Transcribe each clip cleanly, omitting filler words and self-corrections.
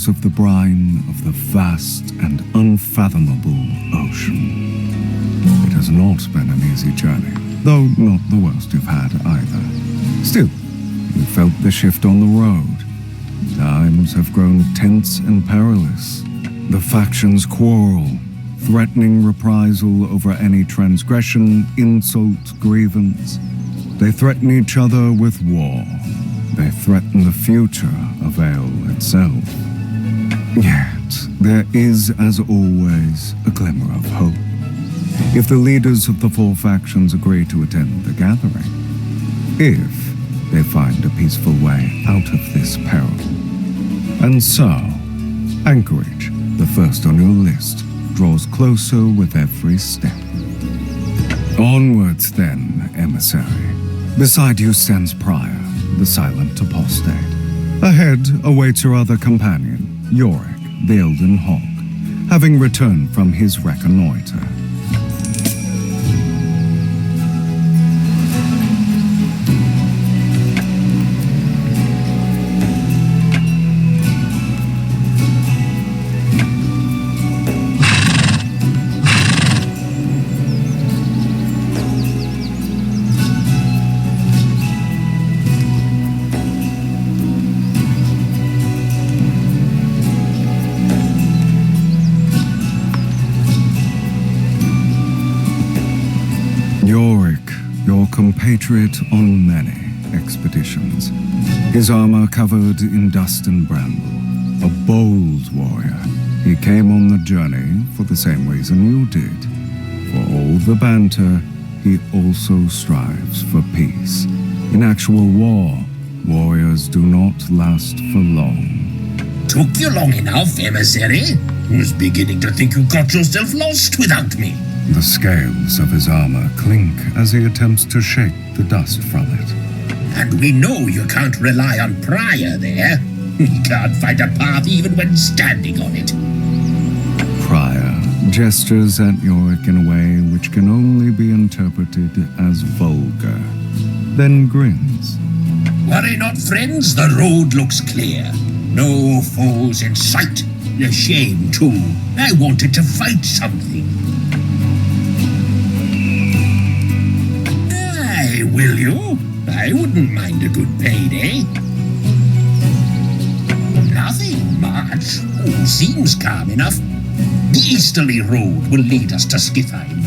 echoes of the brine of the vast and unfathomable ocean. It has not been an easy journey, though not the worst you've had either. Still, you felt the shift on the road. Times have grown tense and perilous. The factions quarrel, threatening reprisal over any transgression, insult, grievance. They threaten each other with war. They threaten the future of Ale itself. Yet, there is, as always, a glimmer of hope. If the leaders of the four factions agree to attend the gathering, if they find a peaceful way out of this peril. And so, Anchorage, the first on your list, draws closer with every step. Onwards then, Emissary. Beside you stands Prior, the silent apostate. Ahead awaits your other companion, Yorick, the Elden Hawk, having returned from his reconnoiter. Yorick, your compatriot on many expeditions. His armor covered in dust and bramble. A bold warrior. He came on the journey for the same reason you did. For all the banter, he also strives for peace. In actual war, warriors do not last for long. Took you long enough, Emissary? Was beginning to think you got yourself lost without me. The scales of his armor clink as he attempts to shake the dust from it. And we know you can't rely on Prior there. He can't find a path even when standing on it. Prior gestures at Yorick in a way which can only be interpreted as vulgar, then grins. Worry not, friends, the road looks clear. No foes in sight. A shame, too. I wanted to fight something. Will you? I wouldn't mind a good payday. Nothing much. All seems calm enough. The easterly road will lead us to Skithheim.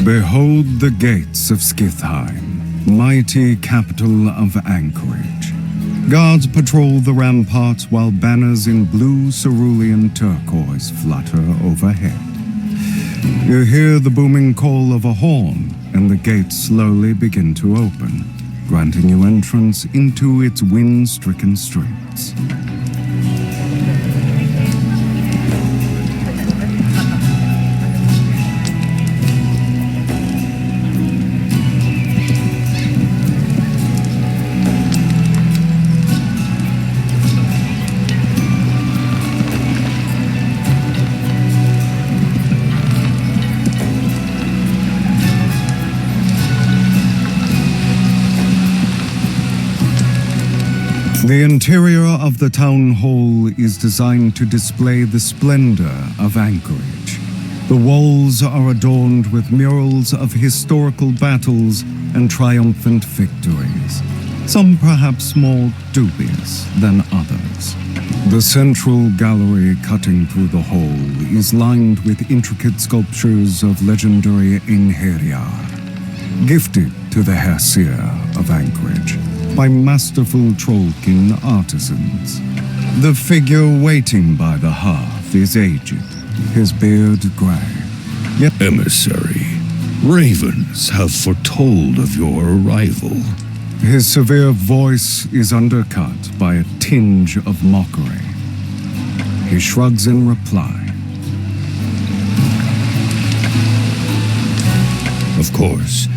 Behold the gates of Skithheim, mighty capital of Anchorage. Guards patrol the ramparts while banners in blue cerulean turquoise flutter overhead. You hear the booming call of a horn, and the gates slowly begin to open, granting you entrance into its wind-stricken streets. The interior of the town hall is designed to display the splendor of Anchorage. The walls are adorned with murals of historical battles and triumphant victories, some perhaps more dubious than others. The central gallery cutting through the hall is lined with intricate sculptures of legendary Einherjar, gifted to the Herseer of Anchorage by masterful Trollkin artisans. The figure waiting by the hearth is aged, his beard gray. Yet Emissary, ravens have foretold of your arrival. His severe voice is undercut by a tinge of mockery. He shrugs in reply. Of course,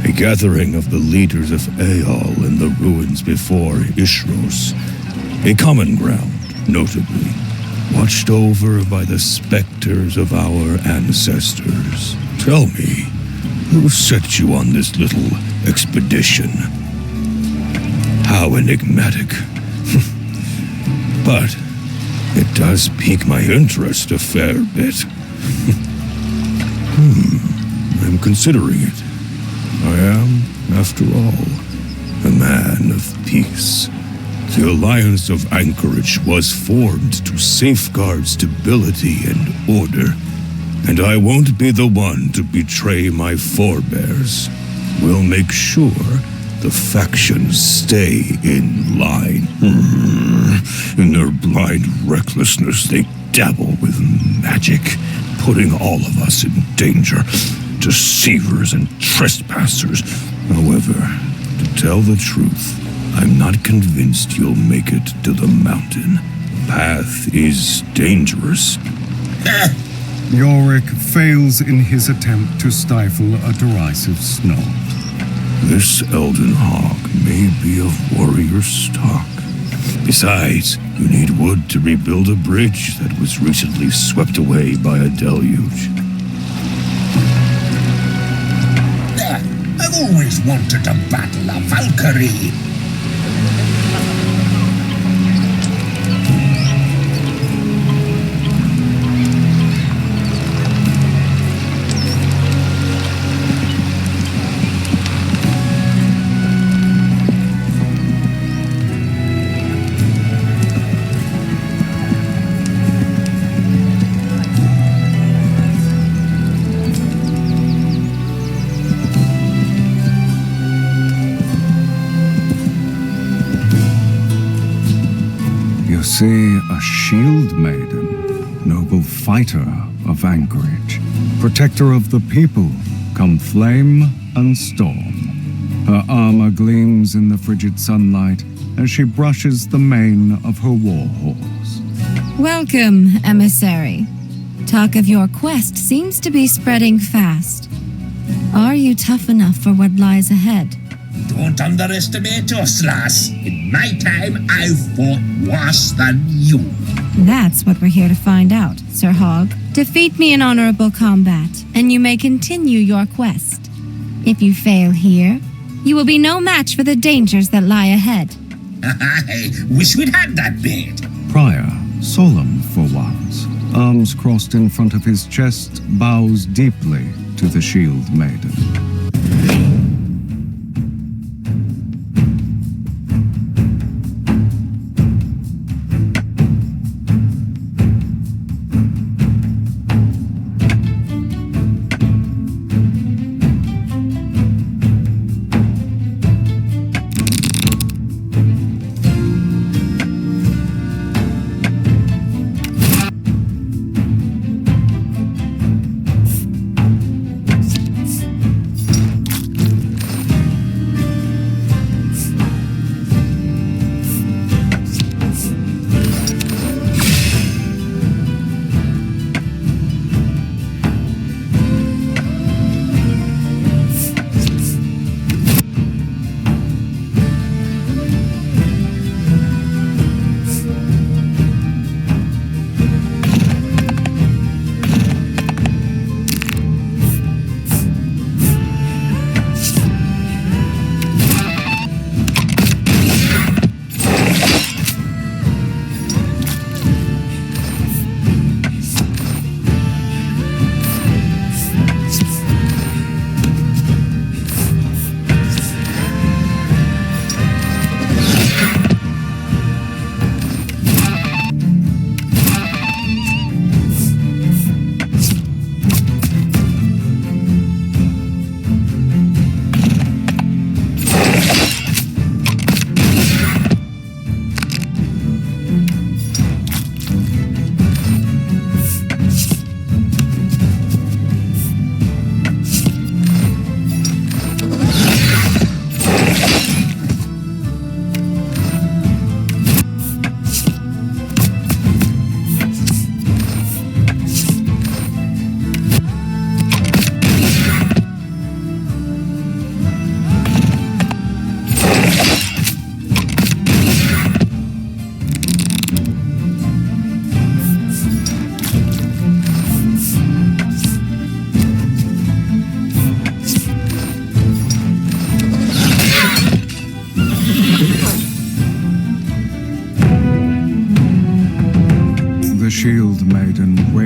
a gathering of the leaders of Aeol in the ruins before Ishros. A common ground, notably, watched over by the specters of our ancestors. Tell me, who set you on this little expedition? How enigmatic. But it does pique my interest a fair bit. I'm considering it. I am, after all, a man of peace. The Alliance of Anchorage was formed to safeguard stability and order, and I won't be the one to betray my forebears. We'll make sure the factions stay in line. In their blind recklessness, they dabble with magic, putting all of us in danger. Deceivers and trespassers. However, to tell the truth, I'm not convinced you'll make it to the mountain. The path is dangerous. Yorick fails in his attempt to stifle a derisive snort. This Elden Hog may be of warrior stock. Besides, you need wood to rebuild a bridge that was recently swept away by a deluge. I've always wanted to battle a Valkyrie. See a shield maiden, noble fighter of Anchorage, protector of the people, come flame and storm. Her armor gleams in the frigid sunlight as she brushes the mane of her war horse. Welcome, Emissary. Talk of your quest seems to be spreading fast. Are you tough enough for what lies ahead? Don't underestimate us, lass. In my time, I've fought worse than you. That's what we're here to find out, Sir Hog. Defeat me in honorable combat, and you may continue your quest. If you fail here, you will be no match for the dangers that lie ahead. I wish we'd had that bit. Prior, solemn for once, arms crossed in front of his chest, bows deeply to the shield maiden.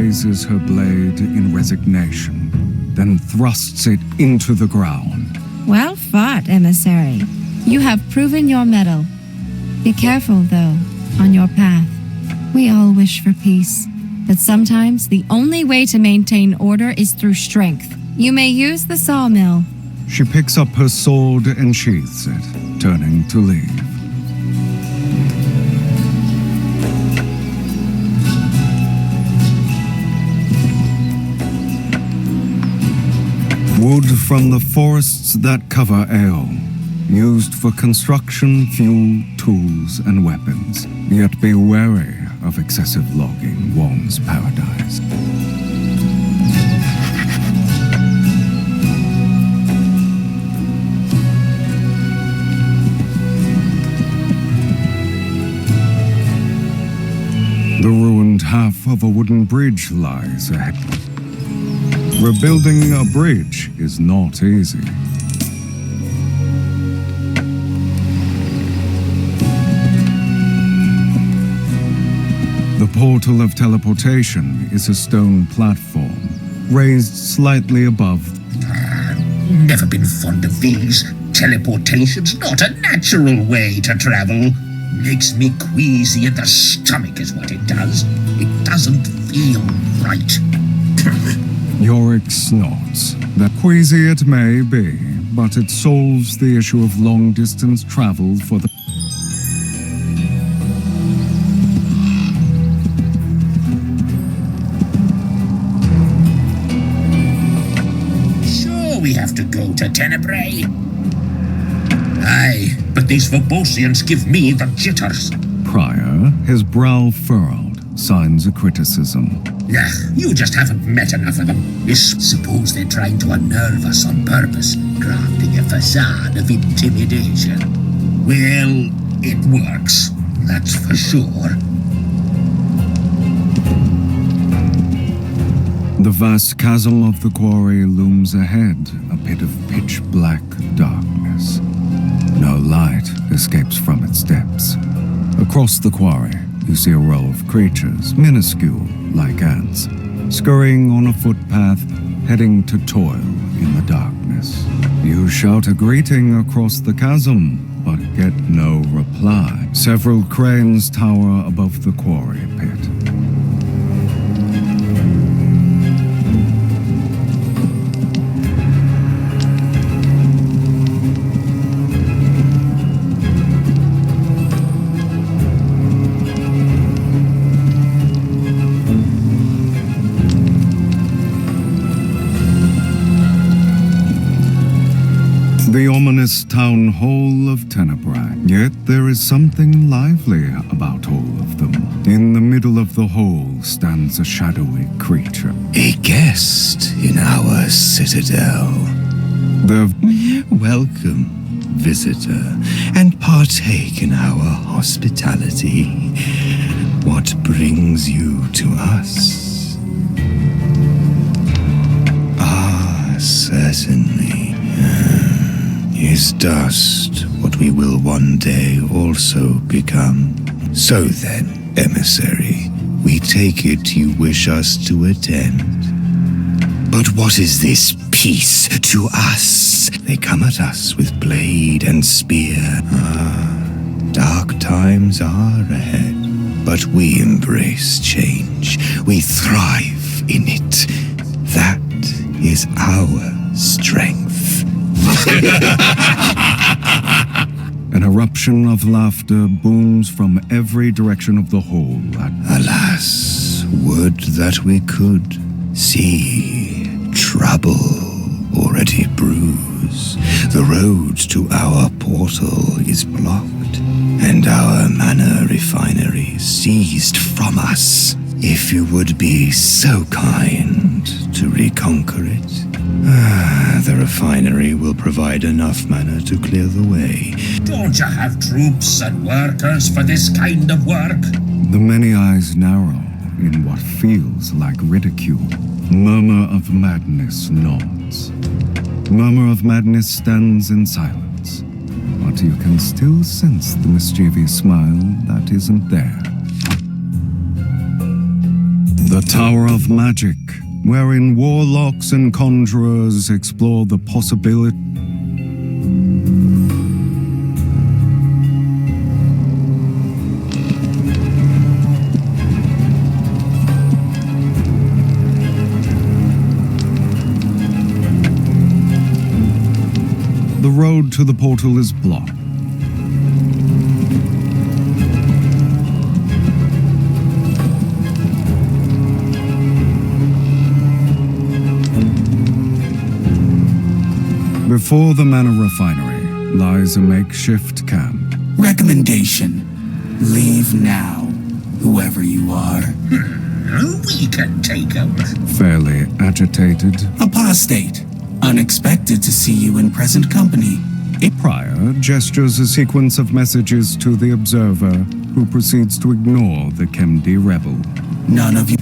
raises her blade in resignation, then thrusts it into the ground. Well fought, Emissary. You have proven your mettle. Be careful, though, on your path. We all wish for peace, but sometimes the only way to maintain order is through strength. You may use the sawmill. She picks up her sword and sheathes it, turning to leave. Wood from the forests that cover Ao, used for construction, fuel, tools, and weapons. Yet be wary of excessive logging, Wong's paradise. The ruined half of a wooden bridge lies ahead. Rebuilding a bridge is not easy. The portal of teleportation is a stone platform, raised slightly above. Never been fond of these. Teleportation's not a natural way to travel. Makes me queasy in the stomach is what it does. It doesn't feel right. Yorick snorts. That queasy it may be, but it solves the issue of long-distance travel for the... Sure we have to go to Tenebrae. Aye, but these Verbosians give me the jitters. Prior, his brow furrowed, signs of criticism. Nah, you just haven't met enough of them. Suppose they're trying to unnerve us on purpose, crafting a facade of intimidation. Well, it works, that's for sure. The vast chasm of the quarry looms ahead, a pit of pitch-black darkness. No light escapes from its depths. Across the quarry, you see a row of creatures, minuscule like ants, scurrying on a footpath, heading to toil in the darkness. You shout a greeting across the chasm, but get no reply. Several cranes tower above the quarry pit. The ominous town hall of Tenebrae. Yet there is something lively about all of them. In the middle of the hall stands a shadowy creature. A guest in our citadel. Welcome, visitor, and partake in our hospitality. What brings you to us? Ah, certainly. Is dust what we will one day also become? So then, emissary, we take it you wish us to attend. But what is this peace to us? They come at us with blade and spear. Ah, dark times are ahead. But we embrace change. We thrive in it. That is our strength. An eruption of laughter booms from every direction of the hall. Alas, would that we could see trouble already brews. The road to our portal is blocked, and our mana refinery seized from us. If you would be so kind to reconquer it, the refinery will provide enough mana to clear the way. Don't you have troops and workers for this kind of work? The many eyes narrow in what feels like ridicule. Murmur of Madness nods. Murmur of Madness stands in silence, but you can still sense the mischievous smile that isn't there. The Tower of Magic, wherein warlocks and conjurers explore the possibility. The road to the portal is blocked. Before the mana refinery lies a makeshift camp. Recommendation: leave now, whoever you are. We can take him. Fairly agitated. Apostate. Unexpected to see you in present company. Prior gestures a sequence of messages to the observer, who proceeds to ignore the Kemdi rebel. None of you.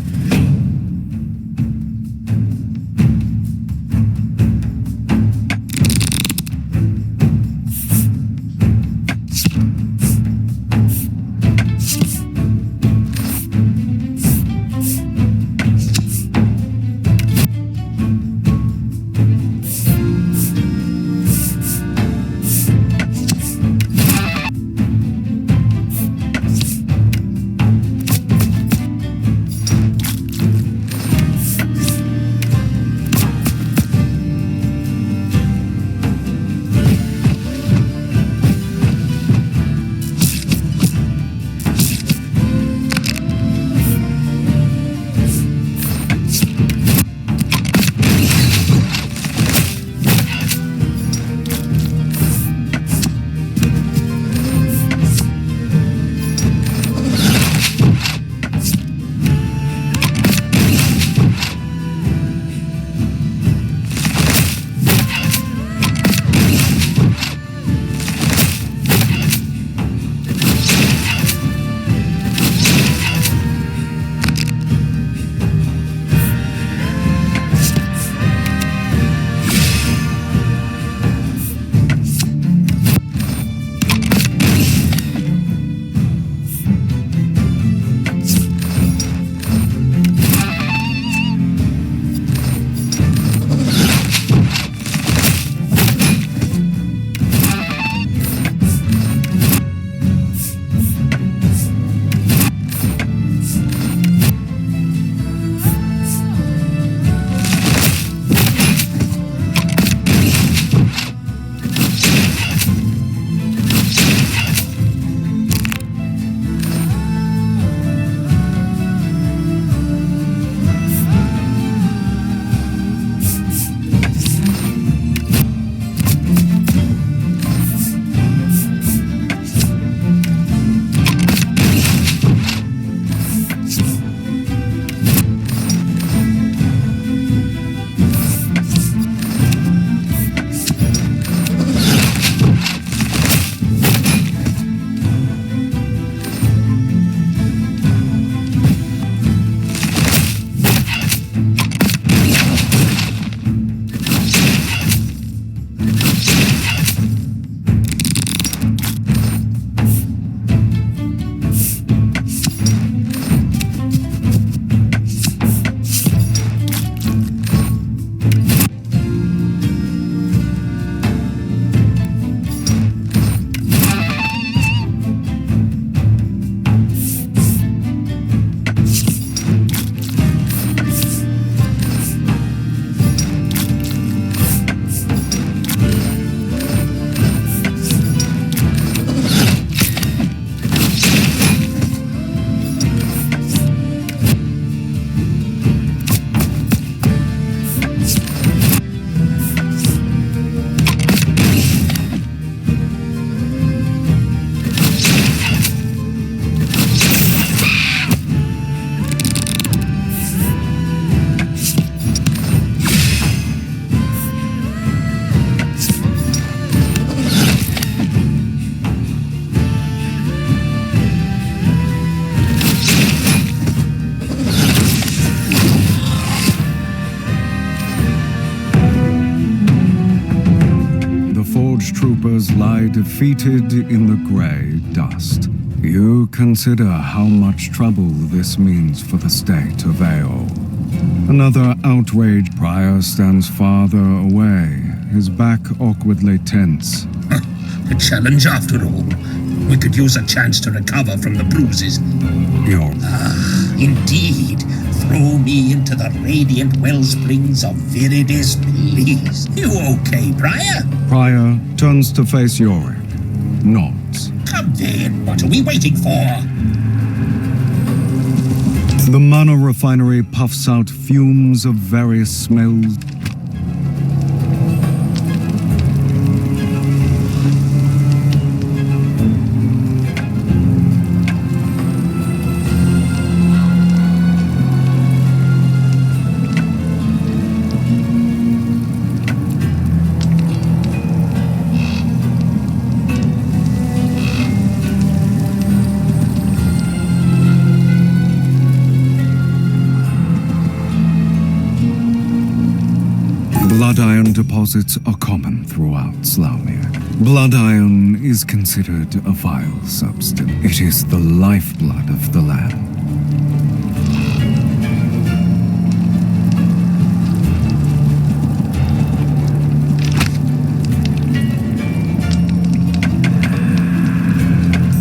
troopers lie defeated in the grey dust. You consider how much trouble this means for the state of Aeol. Another outraged prior stands farther away, his back awkwardly tense. A challenge after all. We could use a chance to recover from the bruises. Indeed. Throw me into the radiant wellsprings of Viridi's, please. You okay, Prior? Prior turns to face Yorick, nods. Come then, what are we waiting for? The mana refinery puffs out fumes of various smells. Blood iron deposits are common throughout Slaumir. Blood iron is considered a vile substance. It is the lifeblood of the land.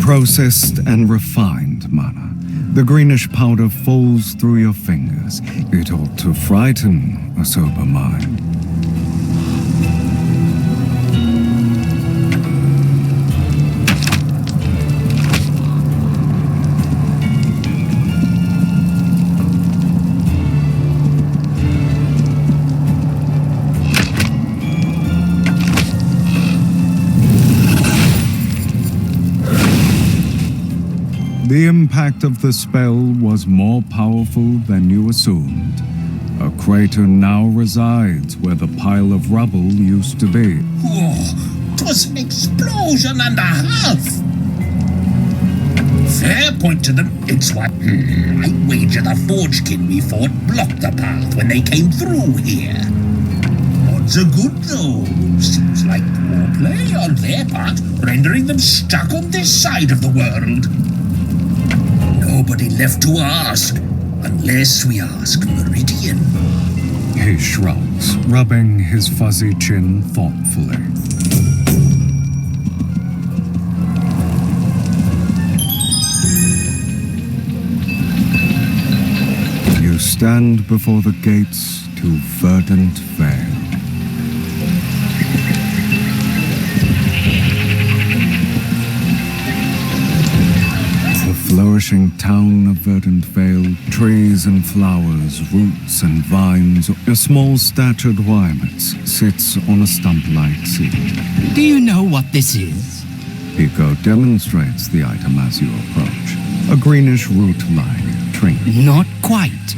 Processed and refined mana. The greenish powder falls through your fingers. It ought to frighten a sober mind. The impact of the spell was more powerful than you assumed. A crater now resides where the pile of rubble used to be. Whoa, 'twas an explosion and a half! Fair point to them. It's what I wager the Forgekin we fought blocked the path when they came through here. Odds are good though. Seems like poor play on their part, rendering them stuck on this side of the world. Nobody left to ask, unless we ask Meridian. He shrugs, rubbing his fuzzy chin thoughtfully. You stand before the gates to Verdant Vale. Flourishing town of Verdant Vale, trees and flowers, roots and vines. A small-statured Wymax sits on a stump-like seat. Do you know what this is? Pico demonstrates the item as you approach. A greenish root-like trinket. Not quite.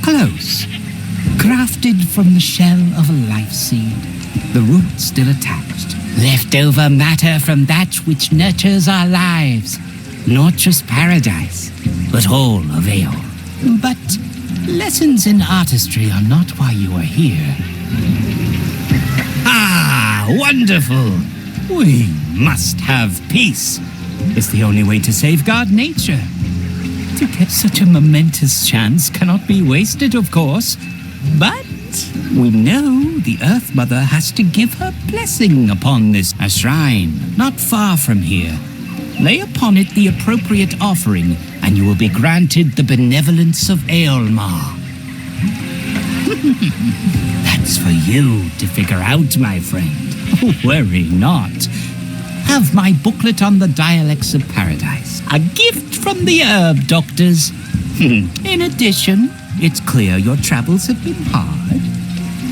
Close. Crafted from the shell of a life seed, the root still attached. Leftover matter from that which nurtures our lives. Not just paradise, but all of Aeol. But lessons in artistry are not why you are here. Ah, wonderful! We must have peace. It's the only way to safeguard nature. To get such a momentous chance cannot be wasted, of course. But we know the Earth Mother has to give her blessing upon this. A shrine not far from here. Lay upon it the appropriate offering, and you will be granted the benevolence of Aeolmar. That's for you to figure out, my friend. Worry not. Have my booklet on the dialects of paradise. A gift from the herb doctors. In addition, it's clear your travels have been hard.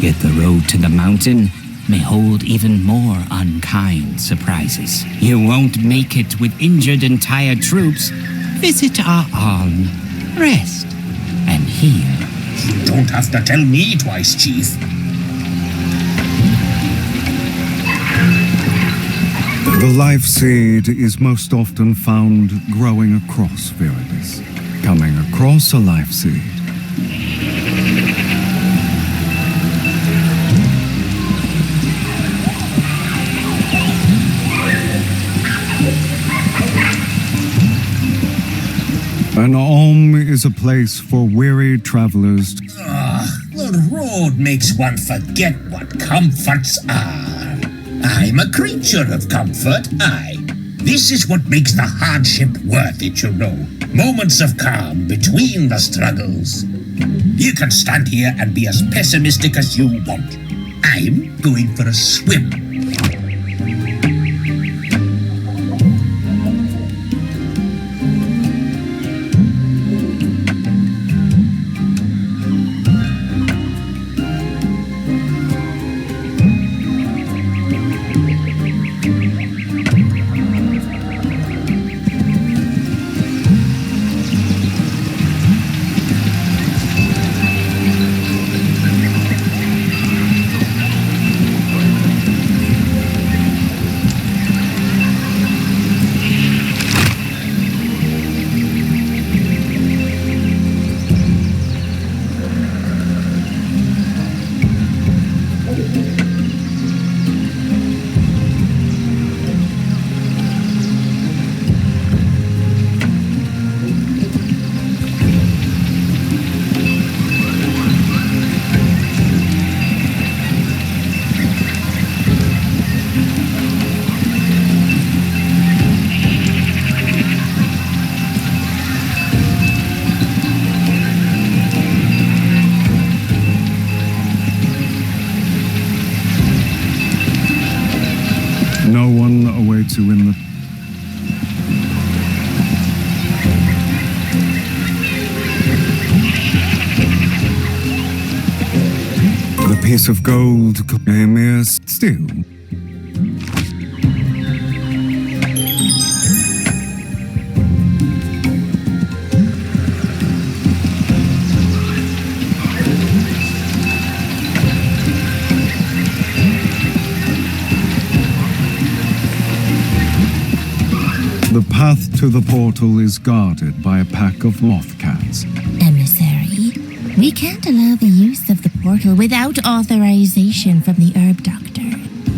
Yet the road to the mountain may hold even more unkind surprises. You won't make it with injured and tired troops. Visit our arm, rest, and heal. You don't have to tell me twice, Chief. The life seed is most often found growing across Viridis. Coming across a life seed. An alm is a place for weary travelers. The road makes one forget what comforts are. I'm a creature of comfort, aye. This is what makes the hardship worth it, you know. Moments of calm between the struggles. You can stand here and be as pessimistic as you want. I'm going for a swim. No one awaits you in the... The piece of gold, a mere still. The path to the portal is guarded by a pack of moth cats. Emissary, we can't allow the use of the portal without authorization from the herb doctor.